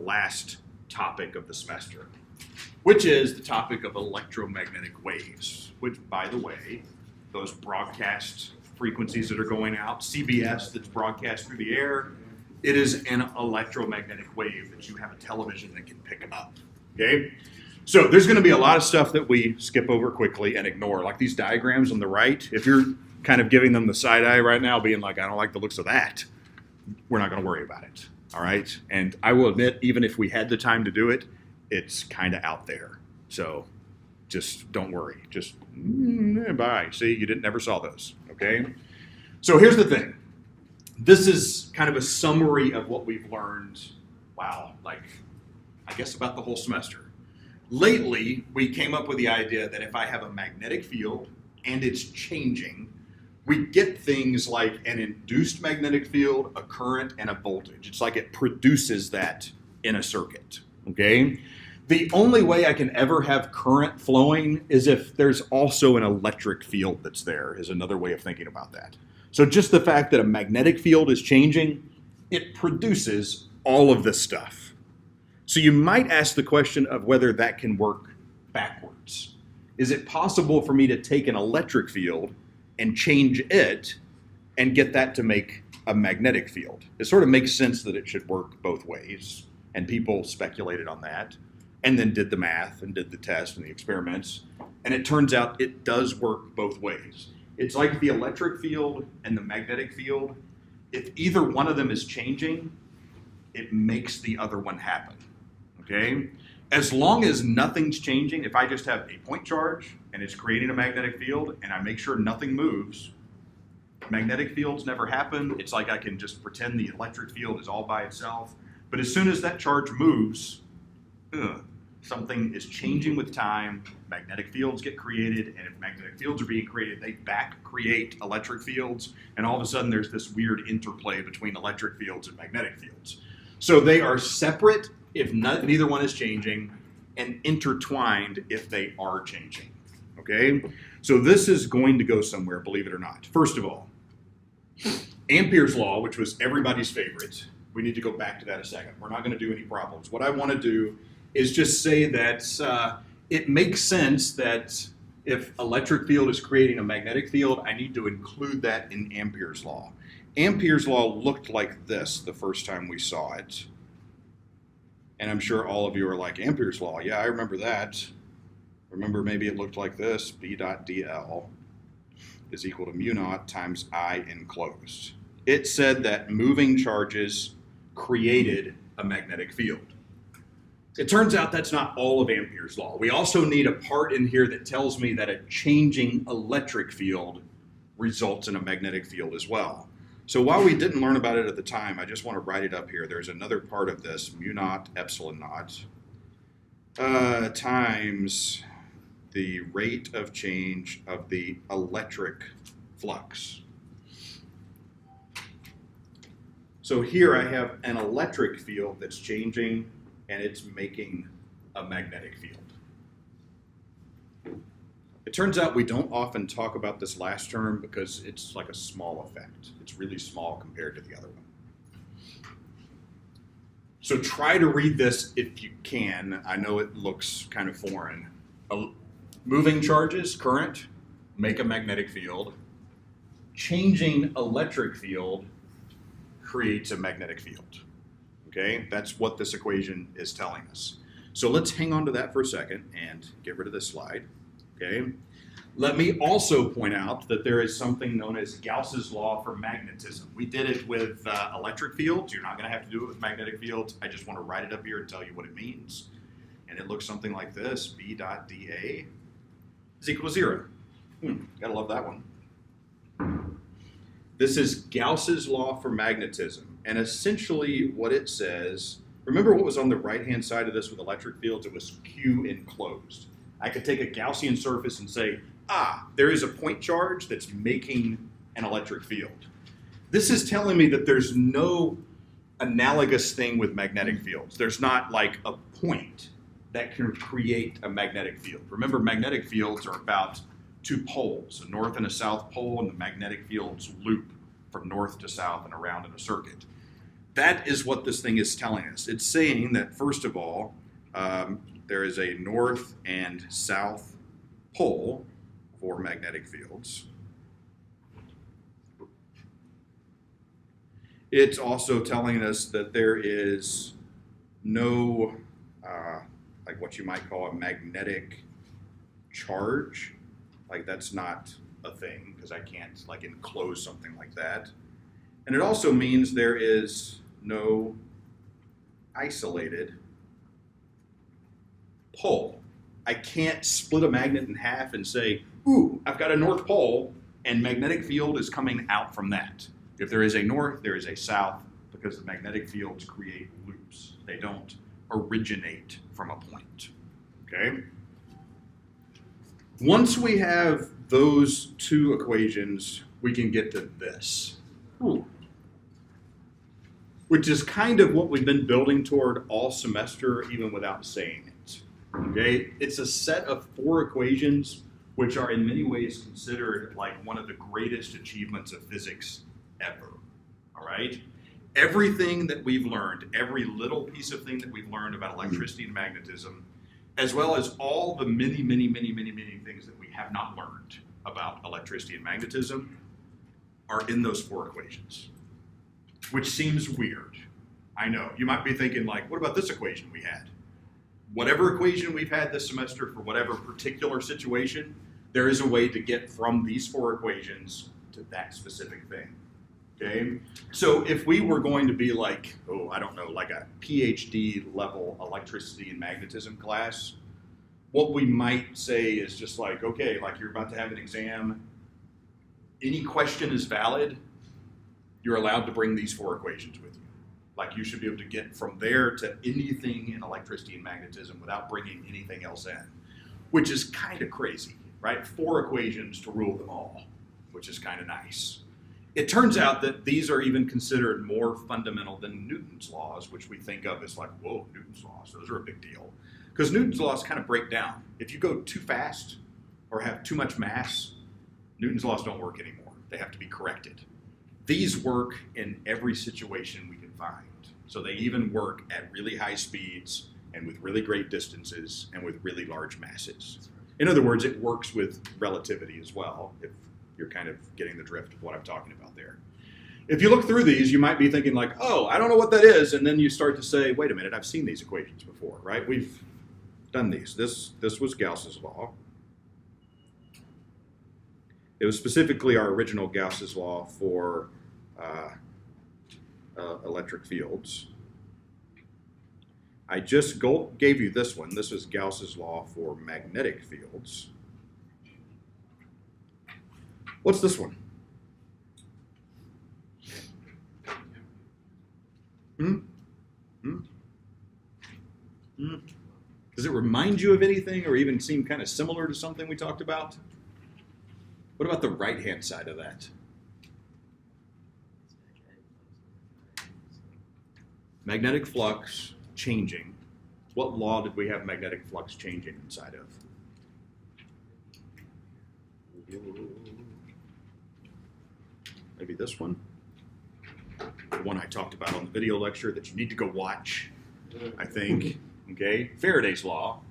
last topic of the semester, which is the topic of electromagnetic waves, which, by the way, those broadcast frequencies that are going out, CBS that's broadcast through the air, it is an electromagnetic wave that you have a television that can pick up, okay? So there's gonna be a lot of stuff that we skip over quickly and ignore, like these diagrams on the right. If you're kind of giving them the side eye right now, being like, I don't like the looks of that, we're not gonna worry about it, all right? And I will admit, even if we had the time to do it, it's kind of out there. So just don't worry, just bye. See, you never saw those, okay? So here's the thing. This is kind of a summary of what we've learned, wow, like I guess about the whole semester. Lately, we came up with the idea that if I have a magnetic field and it's changing, we get things like an induced magnetic field, a current, and a voltage. It's like it produces that in a circuit, okay? The only way I can ever have current flowing is if there's also an electric field that's there, is another way of thinking about that. So just the fact that a magnetic field is changing, it produces all of this stuff. So you might ask the question of whether that can work backwards. Is it possible for me to take an electric field and change it and get that to make a magnetic field? It sort of makes sense that it should work both ways, and people speculated on that and then did the math and did the test and the experiments, and it turns out it does work both ways. It's like the electric field and the magnetic field. If either one of them is changing, it makes the other one happen, okay? As long as nothing's changing, if I just have a point charge and it's creating a magnetic field and I make sure nothing moves, magnetic fields never happen. It's like I can just pretend the electric field is all by itself. But as soon as that charge moves, something is changing with time, magnetic fields get created, and if magnetic fields are being created, they back create electric fields, and all of a sudden there's this weird interplay between electric fields and magnetic fields. So they are separate if neither one is changing, and intertwined if they are changing, okay? So this is going to go somewhere, believe it or not. First of all, Ampere's law, which was everybody's favorite, we need to go back to that a second. We're not gonna do any problems. What I wanna do is just say that it makes sense that if electric field is creating a magnetic field, I need to include that in Ampere's law. Ampere's law looked like this the first time we saw it. And I'm sure all of you are like, Ampere's law, yeah, I remember that. Remember, maybe it looked like this, B dot dl is equal to mu naught times I enclosed. It said that moving charges created a magnetic field. It turns out that's not all of Ampere's law. We also need a part in here that tells me that a changing electric field results in a magnetic field as well. So while we didn't learn about it at the time, I just want to write it up here. There's another part of this, mu naught epsilon naught, times the rate of change of the electric flux. So here I have an electric field that's changing, and it's making a magnetic field. It turns out we don't often talk about this last term because it's like a small effect. It's really small compared to the other one. So try to read this if you can. I know it looks kind of foreign. Moving charges, current, make a magnetic field. Changing electric field creates a magnetic field. Okay, that's what this equation is telling us. So let's hang on to that for a second and get rid of this slide, okay? Let me also point out that there is something known as Gauss's law for magnetism. We did it with electric fields. You're not gonna have to do it with magnetic fields. I just wanna write it up here and tell you what it means. And it looks something like this, B dot dA is equal to 0. Gotta love that one. This is Gauss's law for magnetism. And essentially what it says, remember what was on the right-hand side of this with electric fields? It was Q enclosed. I could take a Gaussian surface and say, there is a point charge that's making an electric field. This is telling me that there's no analogous thing with magnetic fields. There's not like a point that can create a magnetic field. Remember, magnetic fields are about two poles, a north and a south pole, and the magnetic fields loop from north to south and around in a circuit. that is what this thing is telling us. It's saying that, first of all, there is a north and south pole for magnetic fields. It's also telling us that there is no, like what you might call a magnetic charge. Like that's not a thing because I can't like enclose something like that. And it also means there is no isolated pole. I can't split a magnet in half and say, ooh, I've got a north pole and magnetic field is coming out from that. If there is a north, there is a south because the magnetic fields create loops. They don't originate from a point, okay? Once we have those two equations, we can get to this. Ooh. Which is kind of what we've been building toward all semester, even without saying it. Okay, it's a set of 4 equations, which are in many ways considered like one of the greatest achievements of physics ever. All right, everything that we've learned, every little piece of thing that we've learned about electricity and magnetism, as well as all the many things that we have not learned about electricity and magnetism, are in those 4 equations. Which seems weird. I know. You might be thinking like, what about this equation we had? Whatever equation we've had this semester for whatever particular situation, there is a way to get from these 4 equations to that specific thing. Okay? So if we were going to be like, oh, I don't know, like a PhD level electricity and magnetism class, what we might say is just like, okay, like you're about to have an exam, any question is valid, you're allowed to bring these 4 equations with you. Like you should be able to get from there to anything in electricity and magnetism without bringing anything else in, which is kind of crazy, right? 4 equations to rule them all, which is kind of nice. It turns out that these are even considered more fundamental than Newton's laws, which we think of as like, whoa, Newton's laws, those are a big deal. Because Newton's laws kind of break down. If you go too fast or have too much mass, Newton's laws don't work anymore. They have to be corrected. These work in every situation we can find. So they even work at really high speeds and with really great distances and with really large masses. In other words, it works with relativity as well, if you're kind of getting the drift of what I'm talking about there. If you look through these, you might be thinking like, oh, I don't know what that is. And then you start to say, wait a minute, I've seen these equations before, right? We've done these. This was Gauss's law. It was specifically our original Gauss's law for electric fields. I just gave you this one. This is Gauss's law for magnetic fields. What's this one? Does it remind you of anything or even seem kind of similar to something we talked about? What about the right-hand side of that? Magnetic flux changing. What law did we have magnetic flux changing inside of? Maybe this one? The one I talked about on the video lecture that you need to go watch, I think. Okay, Faraday's law.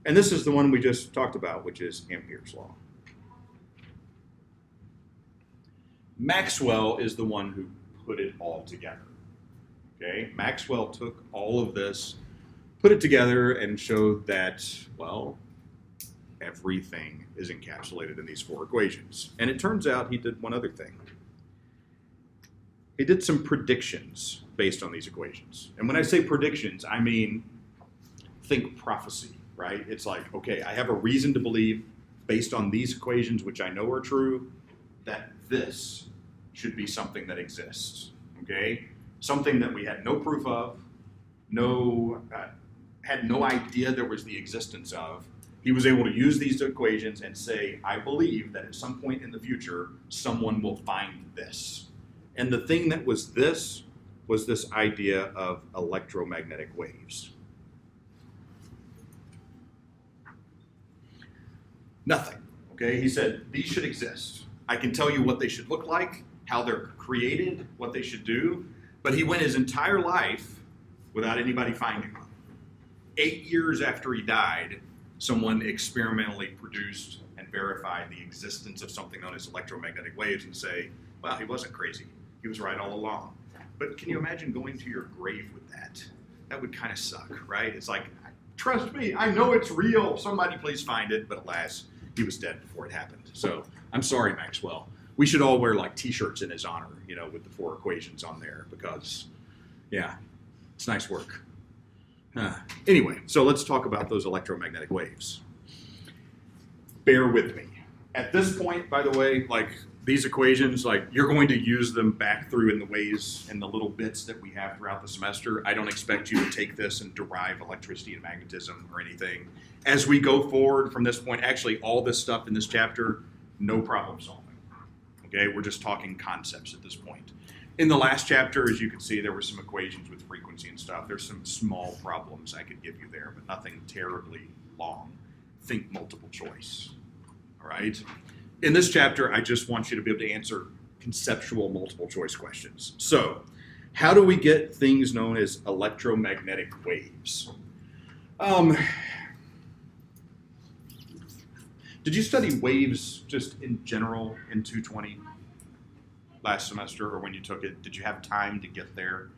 And this is the one we just talked about, which is Ampere's law. Maxwell is the one who put it all together. Okay, Maxwell took all of this, put it together, and showed that, well, everything is encapsulated in these 4 equations. And it turns out he did one other thing. He did some predictions based on these equations. And when I say predictions, I mean think prophecy, right? It's like, okay, I have a reason to believe based on these equations, which I know are true, that this should be something that exists, okay? Something that we had no proof of, had no idea there was the existence of. He was able to use these equations and say, I believe that at some point in the future, someone will find this. And the thing that was this idea of electromagnetic waves. Nothing, okay? He said, these should exist. I can tell you what they should look like, how they're created, what they should do, But he went his entire life without anybody finding him. 8 years after he died, someone experimentally produced and verified the existence of something known as electromagnetic waves and say, well, he wasn't crazy. He was right all along. But can you imagine going to your grave with that? That would kind of suck, right? It's like, trust me, I know it's real. Somebody please find it. But alas, he was dead before it happened. So I'm sorry, Maxwell. We should all wear like t-shirts in his honor, you know, with the 4 equations on there because, yeah, it's nice work. Anyway, so let's talk about those electromagnetic waves. Bear with me. At this point, by the way, like these equations, like you're going to use them back through in the ways and the little bits that we have throughout the semester. I don't expect you to take this and derive electricity and magnetism or anything. As we go forward from this point, actually all this stuff in this chapter, no problem solving. Okay, we're just talking concepts at this point. In the last chapter, as you can see, there were some equations with frequency and stuff. There's some small problems I could give you there, but nothing terribly long. Think multiple choice, all right? In this chapter, I just want you to be able to answer conceptual multiple choice questions. So, how do we get things known as electromagnetic waves? Did you study waves just in general in 220 last semester, or when you took it? Did you have time to get there?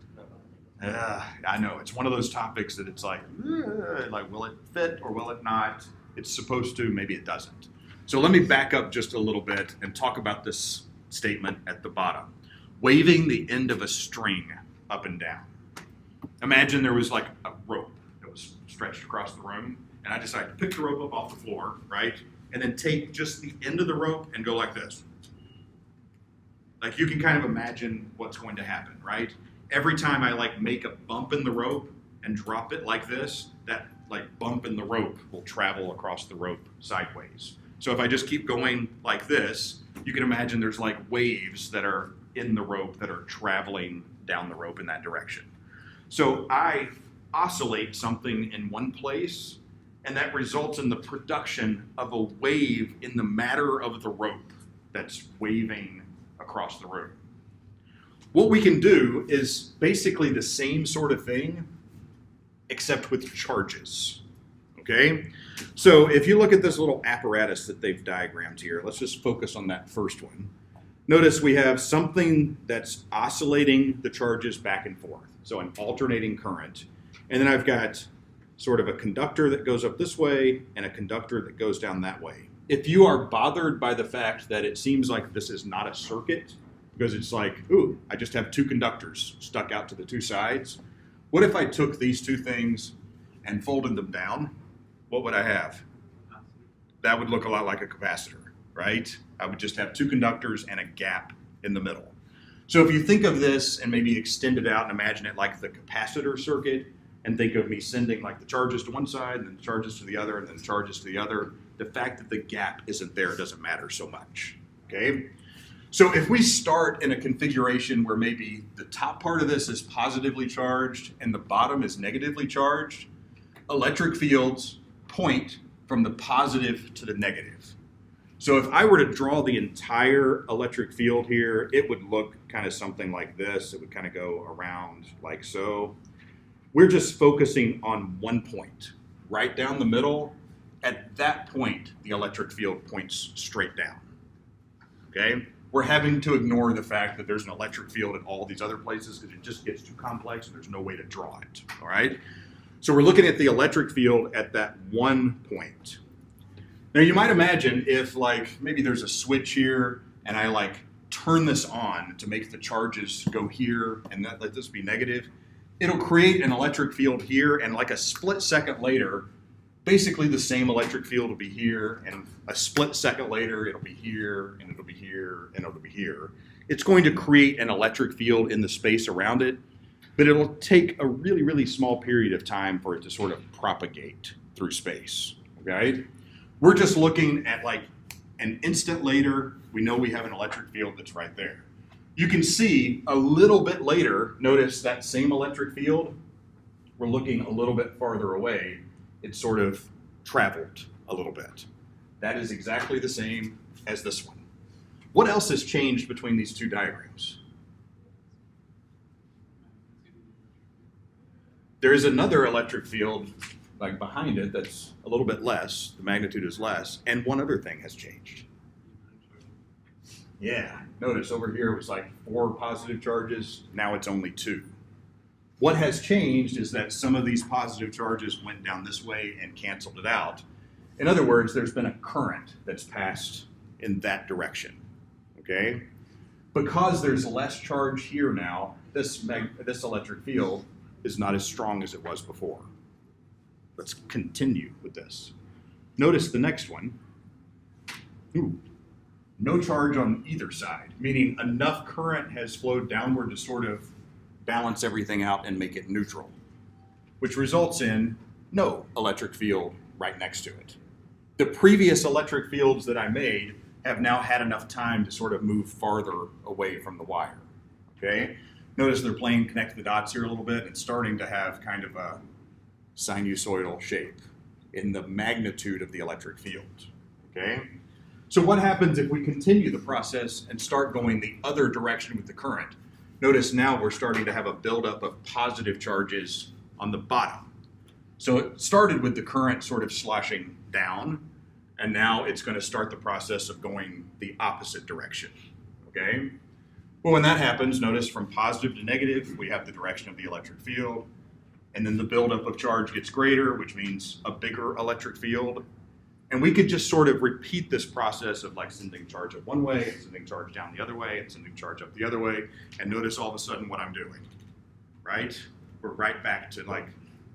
I know, it's one of those topics that it's like will it fit or will it not? It's supposed to, maybe it doesn't. So let me back up just a little bit and talk about this statement at the bottom. Waving the end of a string up and down. Imagine there was like a rope that was stretched across the room, and I decided to pick the rope up off the floor, right? And then take just the end of the rope and go like this. Like you can kind of imagine what's going to happen, right? Every time I like make a bump in the rope and drop it like this, that like bump in the rope will travel across the rope sideways. So if I just keep going like this, you can imagine there's like waves that are in the rope that are traveling down the rope in that direction. So I oscillate something in one place, and that results in the production of a wave in the matter of the rope that's waving across the room. What we can do is basically the same sort of thing, except with charges, okay? So if you look at this little apparatus that they've diagrammed here, let's just focus on that first one. Notice we have something that's oscillating the charges back and forth, so an alternating current. And then I've got sort of a conductor that goes up this way and a conductor that goes down that way. If you are bothered by the fact that it seems like this is not a circuit, because it's like, ooh, I just have 2 conductors stuck out to the 2 sides. What if I took these 2 things and folded them down? What would I have? That would look a lot like a capacitor, right? I would just have 2 conductors and a gap in the middle. So if you think of this and maybe extend it out and imagine it like the capacitor circuit, and think of me sending like the charges to one side and then the charges to the other and then the charges to the other, the fact that the gap isn't there doesn't matter so much, okay? So if we start in a configuration where maybe the top part of this is positively charged and the bottom is negatively charged, electric fields point from the positive to the negative. So if I were to draw the entire electric field here, it would look kind of something like this. It would kind of go around like so. We're just focusing on one point, right down the middle. At that point, the electric field points straight down, okay? We're having to ignore the fact that there's an electric field in all these other places because it just gets too complex and there's no way to draw it, all right? So we're looking at the electric field at that one point. Now you might imagine if like maybe there's a switch here and I like turn this on to make the charges go here and that let this be negative, it'll create an electric field here, and like a split second later, basically the same electric field will be here, and a split second later, it'll be here, and it'll be here, and it'll be here. It's going to create an electric field in the space around it, but it'll take a really, really small period of time for it to sort of propagate through space, okay? We're just looking at like an instant later, we know we have an electric field that's right there. You can see a little bit later, notice that same electric field, we're looking a little bit farther away, it sort of traveled a little bit. That is exactly the same as this one. What else has changed between these 2 diagrams? There is another electric field like behind it that's a little bit less, the magnitude is less, and one other thing has changed. Yeah, notice over here it was like 4 positive charges, now it's only 2. What has changed is that some of these positive charges went down this way and canceled it out. In other words, there's been a current that's passed in that direction, okay? Because there's less charge here now, this electric field is not as strong as it was before. Let's continue with this. Notice the next one. Ooh. No charge on either side, meaning enough current has flowed downward to sort of balance everything out and make it neutral, which results in no electric field right next to it. The previous electric fields that I made have now had enough time to sort of move farther away from the wire, okay? Notice they're playing connect the dots here a little bit. It's starting to have kind of a sinusoidal shape in the magnitude of the electric field, okay? So what happens if we continue the process and start going the other direction with the current? Notice now we're starting to have a buildup of positive charges on the bottom. So it started with the current sort of sloshing down, and now it's going to start the process of going the opposite direction, okay? Well, when that happens, notice from positive to negative, we have the direction of the electric field, and then the buildup of charge gets greater, which means a bigger electric field. And we could just sort of repeat this process of like sending charge up one way, and sending charge down the other way, and sending charge up the other way, and notice all of a sudden what I'm doing, right? We're right back to like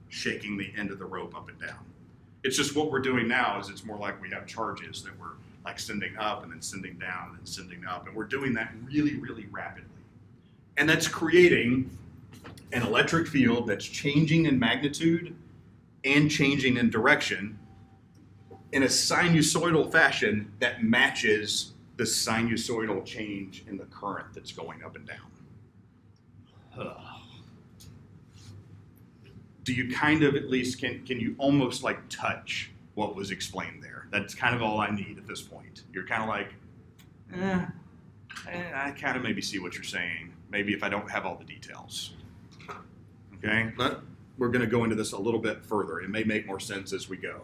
shaking the end of the rope up and down. It's just what we're doing now is it's more like we have charges that we're like sending up and then sending down and sending up, and we're doing that really, really rapidly. And that's creating an electric field that's changing in magnitude and changing in direction in a sinusoidal fashion that matches the sinusoidal change in the current that's going up and down. Do you kind of at least, can you almost like touch what was explained there? That's kind of all I need at this point. You're kind of like, I kind of maybe see what you're saying. Maybe if I don't have all the details. Okay, but we're going to go into this a little bit further. It may make more sense as we go.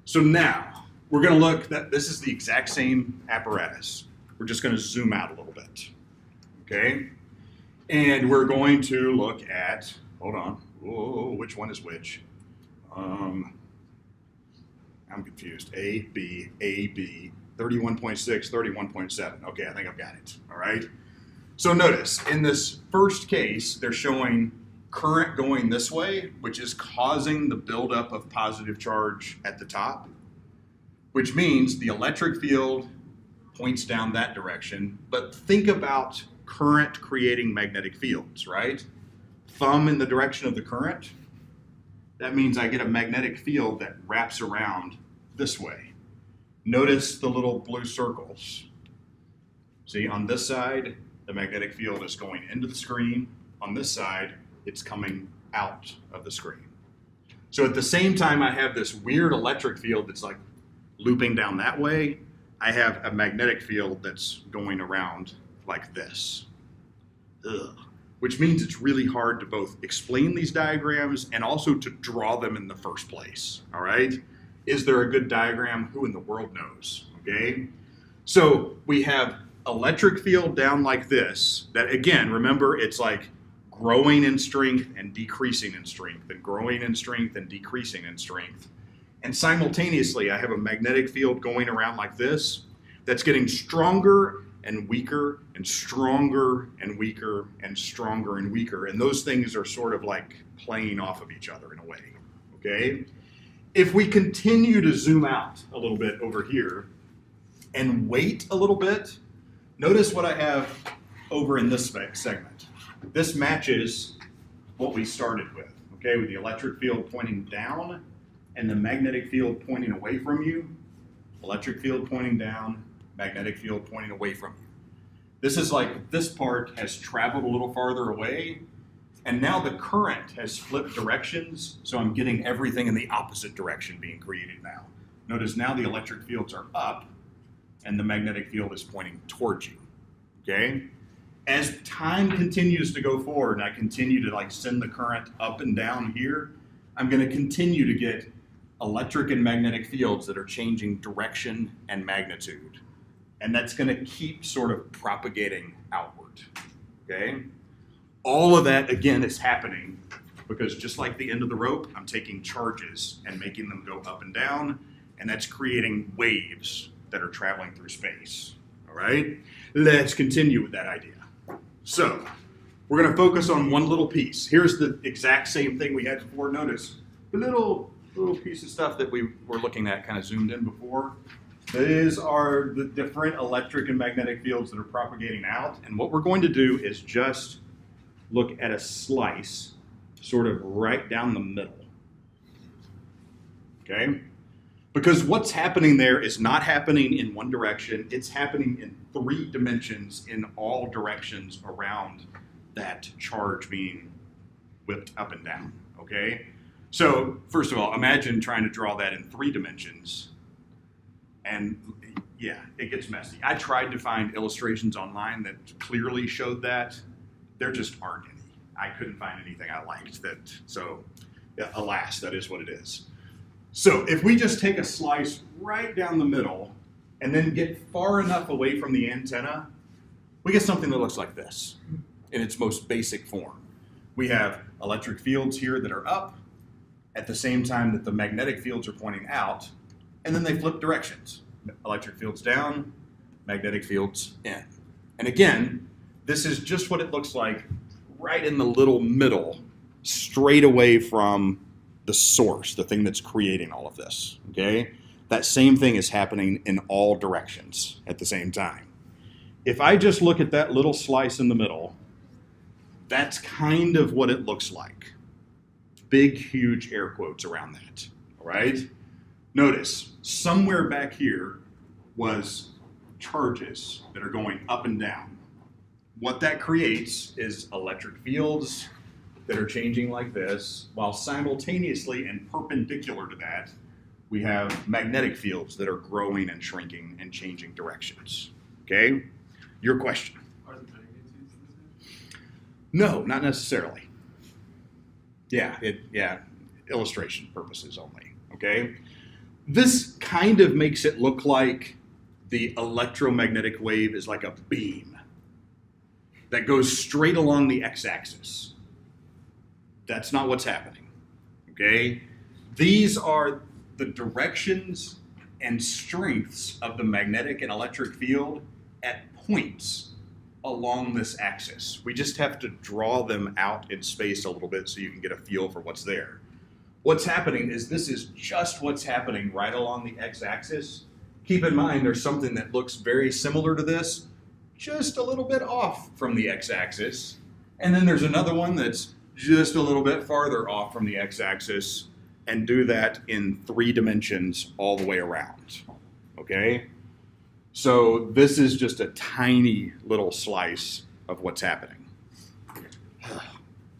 So now we're going to look that this is the exact same apparatus. We're just going to zoom out a little bit. Okay, and we're going to look at, hold on, whoa, which one is which? I'm confused. A, B, 31.6, 31.7. Okay, I think I've got it. All right. So notice in this first case, they're showing current going this way, which is causing the buildup of positive charge at the top, which means the electric field points down that direction. But think about current creating magnetic fields, right? Thumb in the direction of the current. That means I get a magnetic field that wraps around this way. Notice the little blue circles. See, on this side, the magnetic field is going into the screen. On this side, it's coming out of the screen. So at the same time I have this weird electric field that's like looping down that way, I have a magnetic field that's going around like this. Which means it's really hard to both explain these diagrams and also to draw them in the first place, all right? Is there a good diagram? Who in the world knows, okay? So we have electric field down like this, that again, remember it's like growing in strength and decreasing in strength, and growing in strength and decreasing in strength. And simultaneously, I have a magnetic field going around like this that's getting stronger and weaker and stronger and weaker and stronger and weaker. And those things are sort of like playing off of each other in a way, okay? If we continue to zoom out a little bit over here and wait a little bit, notice what I have over in this segment. This matches what we started with, okay, with the electric field pointing down and the magnetic field pointing away from you. Electric field pointing down, magnetic field pointing away from you. This is like this part has traveled a little farther away, and now the current has flipped directions, so I'm getting everything in the opposite direction being created now. Notice now the electric fields are up, and the magnetic field is pointing towards you, okay? As time continues to go forward and I continue to like send the current up and down here, I'm going to continue to get electric and magnetic fields that are changing direction and magnitude. And that's going to keep sort of propagating outward, okay? All of that, again, is happening because just like the end of the rope, I'm taking charges and making them go up and down, and that's creating waves that are traveling through space, all right? Let's continue with that idea. So, we're going to focus on one little piece. Here's the exact same thing we had before. Notice the little piece of stuff that we were looking at kind of zoomed in before. These are the different electric and magnetic fields that are propagating out. And what we're going to do is just look at a slice sort of right down the middle. Okay? Because what's happening there is not happening in one direction. It's happening in 3 dimensions in all directions around that charge being whipped up and down. Okay? So, first of all, imagine trying to draw that in 3 dimensions. And yeah, it gets messy. I tried to find illustrations online that clearly showed that. There just aren't any. I couldn't find anything I liked that. So, yeah, alas, that is what it is. So, if we just take a slice right down the middle and then get far enough away from the antenna, we get something that looks like this in its most basic form. We have electric fields here that are up at the same time that the magnetic fields are pointing out, and then they flip directions. Electric fields down, magnetic fields in. And again, this is just what it looks like right in the little middle, straight away from the source, the thing that's creating all of this, okay? That same thing is happening in all directions at the same time. If I just look at that little slice in the middle, that's kind of what it looks like. Big, huge air quotes around that, all right? Notice, somewhere back here was charges that are going up and down. What that creates is electric fields that are changing like this, while simultaneously and perpendicular to that, we have magnetic fields that are growing and shrinking and changing directions, okay? Your question. Are the magnets used in this? No, not necessarily. Yeah, illustration purposes only, okay? This kind of makes it look like the electromagnetic wave is like a beam that goes straight along the x-axis. That's not what's happening, okay? These are the directions and strengths of the magnetic and electric field at points along this axis. We just have to draw them out in space a little bit so you can get a feel for what's there. What's happening is this is just what's happening right along the x-axis. Keep in mind there's something that looks very similar to this, just a little bit off from the x-axis. And then there's another one that's just a little bit farther off from the x-axis, and do that in 3 dimensions all the way around, okay? So this is just a tiny little slice of what's happening.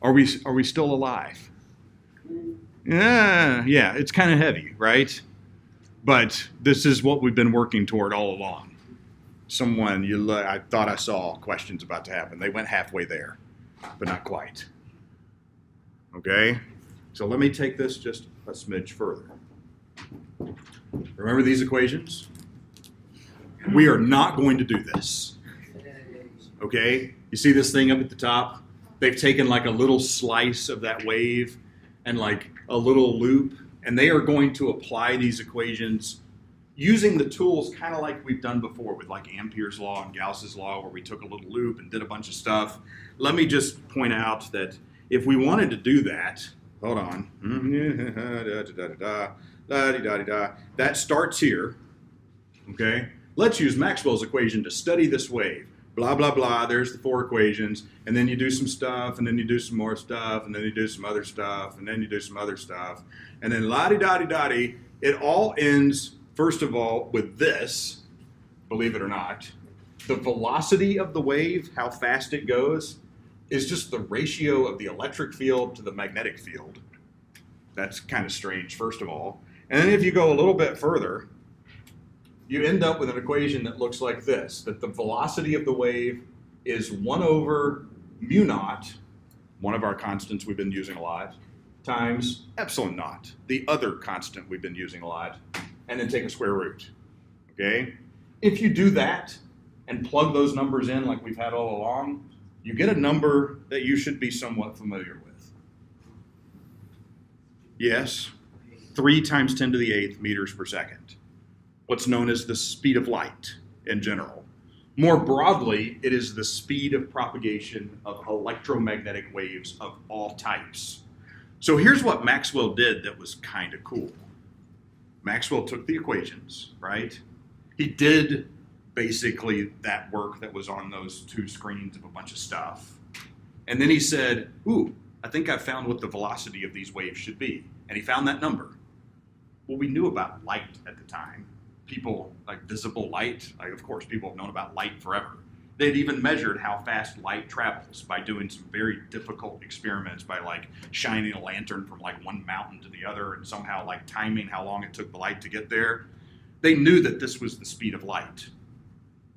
Are we still alive? Yeah, it's kind of heavy, right? But this is what we've been working toward all along. I thought I saw questions about to happen. They went halfway there, but not quite. Okay? So let me take this just a smidge further. Remember these equations? We are not going to do this. Okay? You see this thing up at the top? They've taken like a little slice of that wave and like a little loop, and they are going to apply these equations using the tools kind of like we've done before with like Ampere's law and Gauss's law, where we took a little loop and did a bunch of stuff. Let me just point out that if we wanted to do that, hold on. That starts here, okay? Let's use Maxwell's equation to study this wave. Blah, blah, blah, there's the 4 equations, and then you do some stuff, and then you do some more stuff, and then you do some other stuff, and then you do some other stuff, and then la-di-da-di-da-di, it all ends, first of all, with this, believe it or not. The velocity of the wave, how fast it goes, is just the ratio of the electric field to the magnetic field. That's kind of strange, first of all. And then if you go a little bit further, you end up with an equation that looks like this, that the velocity of the wave is 1 over mu naught, one of our constants we've been using a lot, times epsilon naught, the other constant we've been using a lot, and then take a square root, okay? If you do that and plug those numbers in like we've had all along, you get a number that you should be somewhat familiar with. Yes, 3 times 10 to the 8th meters per second, what's known as the speed of light in general. More broadly, it is the speed of propagation of electromagnetic waves of all types. So here's what Maxwell did that was kind of cool. Maxwell took the equations, right? He did basically that work that was on those 2 screens of a bunch of stuff. And then he said, ooh, I think I found what the velocity of these waves should be. And he found that number. Well, we knew about light at the time. People, like visible light, like of course people have known about light forever. They'd even measured how fast light travels by doing some very difficult experiments by like shining a lantern from like one mountain to the other and somehow like timing how long it took the light to get there. They knew that this was the speed of light.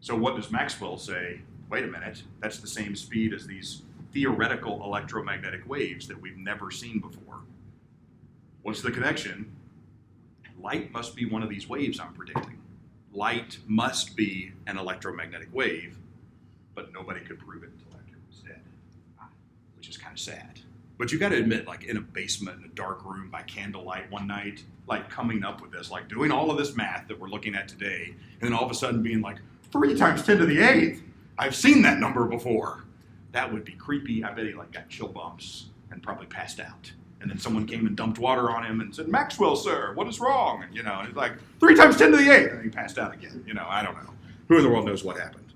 So what does Maxwell say? Wait a minute, that's the same speed as these theoretical electromagnetic waves that we've never seen before. What's the connection? Light must be one of these waves I'm predicting. Light must be an electromagnetic wave, but nobody could prove it until after it was dead, which is kind of sad. But you got to admit, like in a basement in a dark room by candlelight one night, like coming up with this, like doing all of this math that we're looking at today, and then all of a sudden being like, 3 times 10 to the 8th, I've seen that number before. That would be creepy. I bet he like got chill bumps and probably passed out. And then someone came and dumped water on him and said, Maxwell, sir, what is wrong? And, and he's like, 3 times 10 to the 8th. And he passed out again. I don't know. Who in the world knows what happened?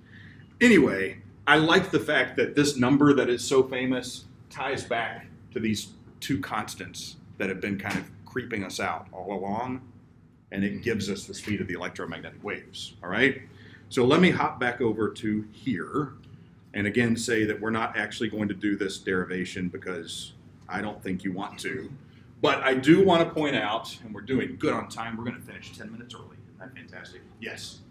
Anyway, I like the fact that this number that is so famous ties back to these 2 constants that have been kind of creeping us out all along. And it gives us the speed of the electromagnetic waves. All right? So let me hop back over to here. And again, say that we're not actually going to do this derivation because I don't think you want to. But I do want to point out, and we're doing good on time, we're going to finish 10 minutes early. Isn't that fantastic? Yes?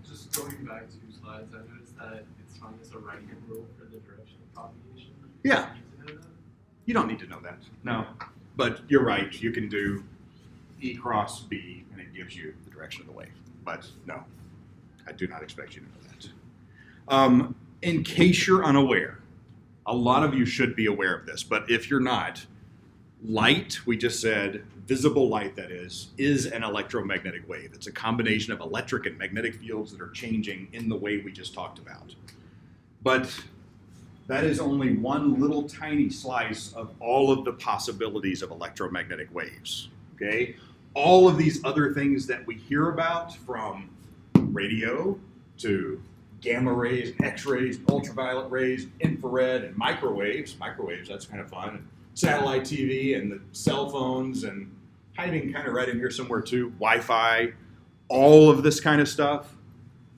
Just going back 2 slides, I noticed that it's telling us a right-hand rule for the direction of propagation. Yeah. Do you need to know that? You don't need to know that. No. But you're right. You can do E cross B, and it gives you the direction of the wave. But no, I do not expect you to know that. In case you're unaware, a lot of you should be aware of this, but if you're not, light, we just said, visible light that is an electromagnetic wave. It's a combination of electric and magnetic fields that are changing in the way we just talked about. But that is only one little tiny slice of all of the possibilities of electromagnetic waves, okay? All of these other things that we hear about, from radio to gamma rays, X-rays, ultraviolet rays, infrared, and microwaves. Microwaves, that's kind of fun. And satellite TV and the cell phones, and hiding kind of right in here somewhere too, Wi-Fi. All of this kind of stuff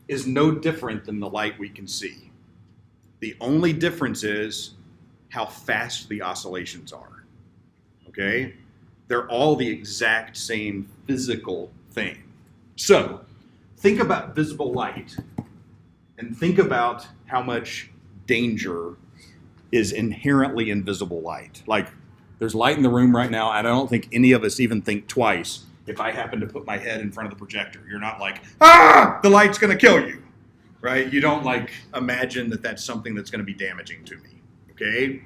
is no different than the light we can see. The only difference is how fast the oscillations are, okay? They're all the exact same physical thing. So, think about visible light and think about how much danger is inherently in visible light. Like, there's light in the room right now, and I don't think any of us even think twice if I happen to put my head in front of the projector. You're not like, the light's gonna kill you, right? You don't like imagine that that's something that's gonna be damaging to me, okay?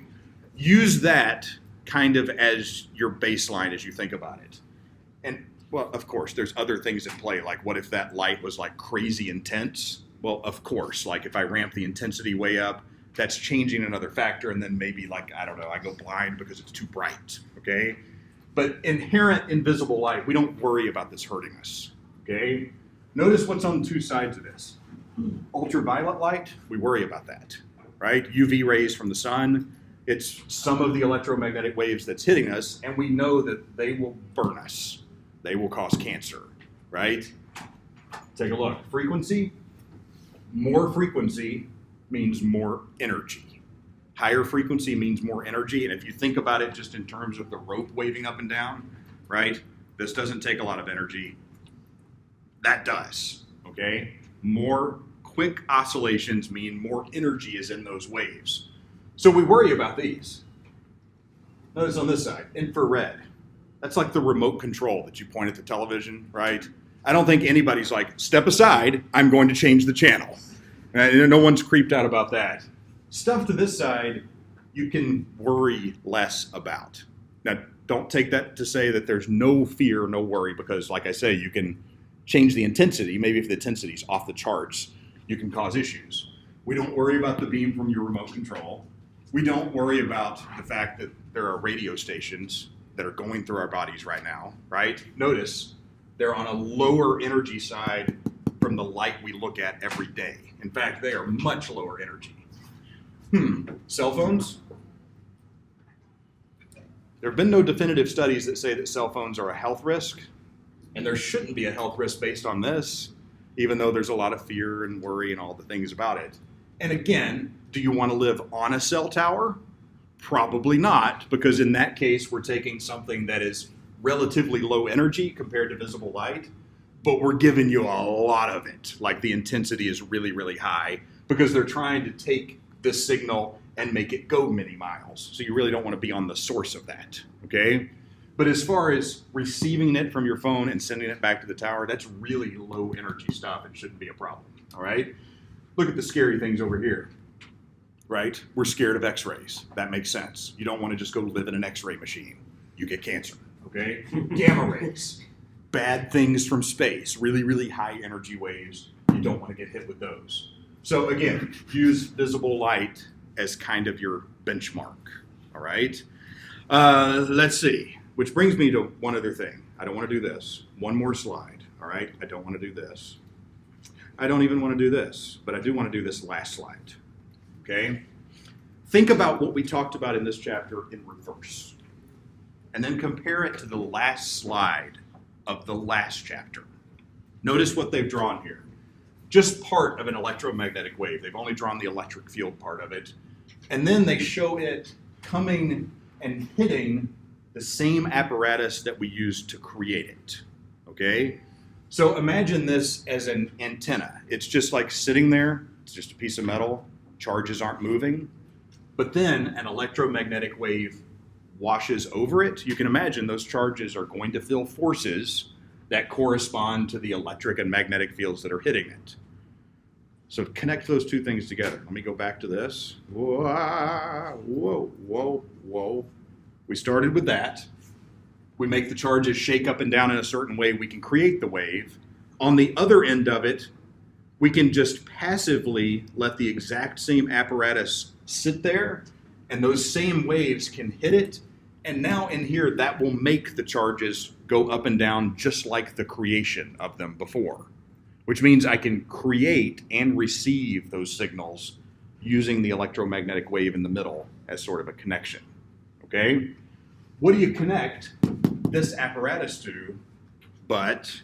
Use that kind of as your baseline as you think about it. And, well, of course, there's other things at play, like what if that light was like crazy intense? Well, of course, like if I ramp the intensity way up, that's changing another factor, and then maybe like, I don't know, I go blind because it's too bright, okay? But inherent invisible light, we don't worry about this hurting us, okay? Notice what's on 2 sides of this. Ultraviolet light, we worry about that, right? UV rays from the sun, it's some of the electromagnetic waves that's hitting us, and we know that they will burn us. They will cause cancer, right? Take a look. Frequency, more frequency means more energy. Higher frequency means more energy, and if you think about it just in terms of the rope waving up and down, right? This doesn't take a lot of energy. That does, okay? More quick oscillations mean more energy is in those waves. So we worry about these. Notice on this side, infrared. That's like the remote control that you point at the television, right? I don't think anybody's like, step aside, I'm going to change the channel. No one's creeped out about that. Stuff to this side, you can worry less about. Now, don't take that to say that there's no fear, no worry, because like I say, you can change the intensity. Maybe if the intensity's off the charts, you can cause issues. We don't worry about the beam from your remote control. We don't worry about the fact that there are radio stations that are going through our bodies right now, right? Notice they're on a lower energy side from the light we look at every day. In fact, they are much lower energy. Cell phones? There have been no definitive studies that say that cell phones are a health risk, and there shouldn't be a health risk based on this, even though there's a lot of fear and worry and all the things about it. And again, do you want to live on a cell tower? Probably not, because in that case, we're taking something that is relatively low energy compared to visible light, but we're giving you a lot of it. Like the intensity is really, really high because they're trying to take this signal and make it go many miles. So you really don't want to be on the source of that, okay? But as far as receiving it from your phone and sending it back to the tower, that's really low energy stuff. It shouldn't be a problem, all right? Look at the scary things over here, right? We're scared of x-rays. That makes sense. You don't want to just go live in an x-ray machine. You get cancer, okay? Gamma rays, bad things from space, really, really high energy waves. You don't want to get hit with those. So again, use visible light as kind of your benchmark, all right? Let's see, which brings me to one other thing. I don't want to do this. One more slide, all right? I don't want to do this. I don't even want to do this, but I do want to do this last slide, okay? Think about what we talked about in this chapter in reverse, and then compare it to the last slide of the last chapter. Notice what they've drawn here. Just part of an electromagnetic wave. They've only drawn the electric field part of it. And then they show it coming and hitting the same apparatus that we used to create it, okay? So imagine this as an antenna. It's just like sitting there. It's just a piece of metal. Charges aren't moving. But then an electromagnetic wave washes over it. You can imagine those charges are going to feel forces that correspond to the electric and magnetic fields that are hitting it. So connect those two things together. Let me go back to this. Whoa, whoa, whoa, whoa. We started with that. We make the charges shake up and down in a certain way. We can create the wave. On the other end of it, we can just passively let the exact same apparatus sit there, and those same waves can hit it. And now in here, that will make the charges go up and down just like the creation of them before, which means I can create and receive those signals using the electromagnetic wave in the middle as sort of a connection, okay? What do you connect this apparatus to but